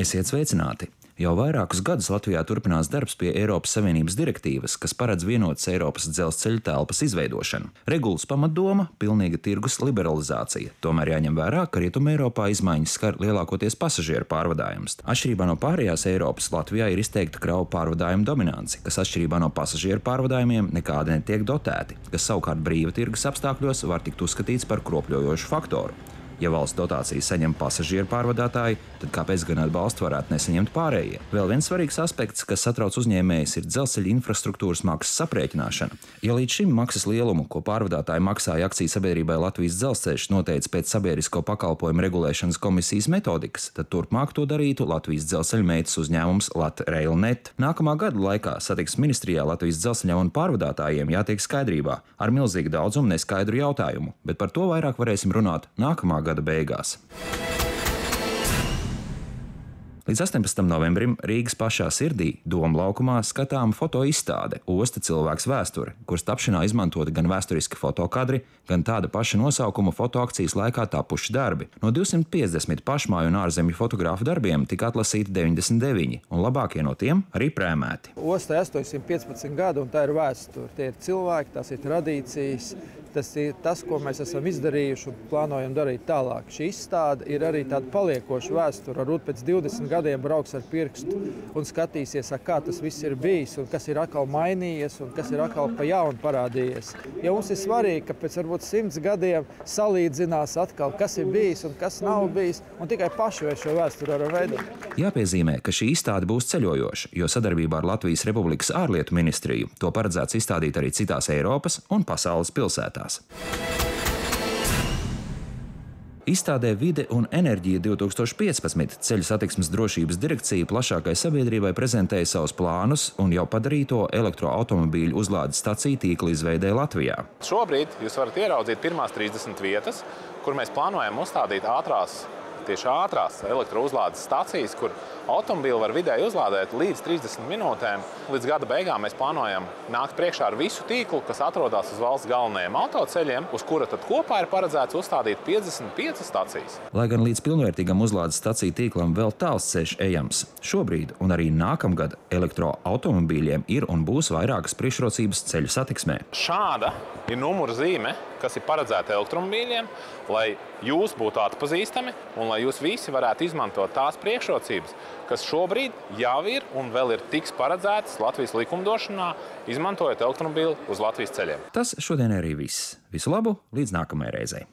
Esiet sveicināti! Jau vairākus gadus Latvijā turpinās darbs pie Eiropas Savienības direktīvas, kas paredz vienotas Eiropas dzelzceļa telpas izveidošanu. Regulas pamatdoma – pilnīga tirgus liberalizācija. Tomēr jāņem vērā, ka Rietumē Eiropā izmaiņas skar lielākoties pasažieru pārvadājumus. Atšķirībā no pārējās Eiropas, Latvijā ir izteikta kravu pārvadājumu dominanci, kas atšķirībā no pasažieru pārvadājumiem nekādi netiek dotēti, kas savukārt brīva tirgus apstākļos var tikt uzskatīts par kropļojošu faktoru. Ja valsts dotācijas saņem pasažieru pārvadātāji, tad kāpēc gan atbalstu varētu nesaņemt pārējie? Vēl viens svarīgs aspekts, kas satrauc uzņēmējus, ir dzelzceļa infrastruktūras maksas aprēķināšana. Ja līdz šim maksas lielumu, ko pārvadātāji maksāja akciju sabiedrībai Latvijas dzelzceļš, noteica pēc sabiedrisko pakalpojumu regulēšanas komisijas metodikas, tad turpmāk to darītu Latvijas dzelzceļa meitas uzņēmums LatRailNet. Nākamā gada laikā Satiksmes ministrijā Latvijas dzelzceļam un pārvadātājiem jātiek skaidrībā ar milzīgu daudzumu neskaidru jautājumu, bet par to vairāk varēsim runāt nākamā gada beigās. Līdz 18. novembrim Rīgas pašā sirdī, Doma laukumā, skatāma fotoizstāde Osta cilvēks vēsture, kuras tapšanā izmantoti gan vēsturiski fotokadri, gan tāda paša nosaukuma fotoakcijas laikā tapuši darbi. No 250 pašmāju un ārzemju fotogrāfu darbiem tika atlasīti 99, un labākie no tiem arī prēmēti. Ostai 815 gadu, un tā ir vēsture. Tie ir cilvēki, tās ir tradīcijas, tas ir tas, ko mēs esam izdarījuši un plānojam darīt tālāk. Šī izstāde ir arī tāda paliekoša vēsture. Varbūt pēc 20 gadiem brauks ar pirkstu un skatīsies, kā tas viss ir bijis, un kas ir atkal mainījies, un kas ir atkal pa jaunu parādījies. Jo mums ir svarīgi, ka pēc varbūt 100 gadiem salīdzinās atkal, kas ir bijis un kas nav bijis, un tikai paši vēl šo vēsturi varam veidot. Jāpiezīmē, ka šī izstāde būs ceļojoša, jo sadarbībā ar Latvijas Republikas ārlietu ministriju to paredzēts izstādīt arī citās Eiropas un pasaules pilsētās. Izstādē Vide un enerģija 2015 Ceļu satiksmes drošības direkcija plašākai sabiedrībai prezentēja savus plānus un jau padarīto elektroautomobīļu uzlādes staciju tīkla izveidē Latvijā. Šobrīd jūs varat ieraudzīt pirmās 30 vietas, kur mēs plānojam uzstādīt tieši ātrās elektrouzlādes stacijas, kur automobīli var vidēji uzlādēt līdz 30 minūtēm. Līdz gada beigām mēs plānojam nākt priekšā ar visu tīklu, kas atrodas uz valsts galvenajiem autoceļiem, uz kura tad kopā ir paredzēts uzstādīt 55 stacijas. Lai gan līdz pilnvērtīgam uzlādes staciju tīklam vēl tāls ceļš ejams, šobrīd un arī nākamgad elektroautomobīļiem ir un būs vairākas priekšrocības ceļu satiksmē. Šāda ir numura zīme, kas ir paredzēta elektromobīļiem, lai jūs būtu atpazīstami un lai jūs visi varētu izmantot tās priekšrocības, kas šobrīd jau ir un vēl ir tiks paredzētas Latvijas likumdošanā, izmantojot elektromobīli uz Latvijas ceļiem. Tas šodien arī viss. Visu labu, līdz nākamajai reizei!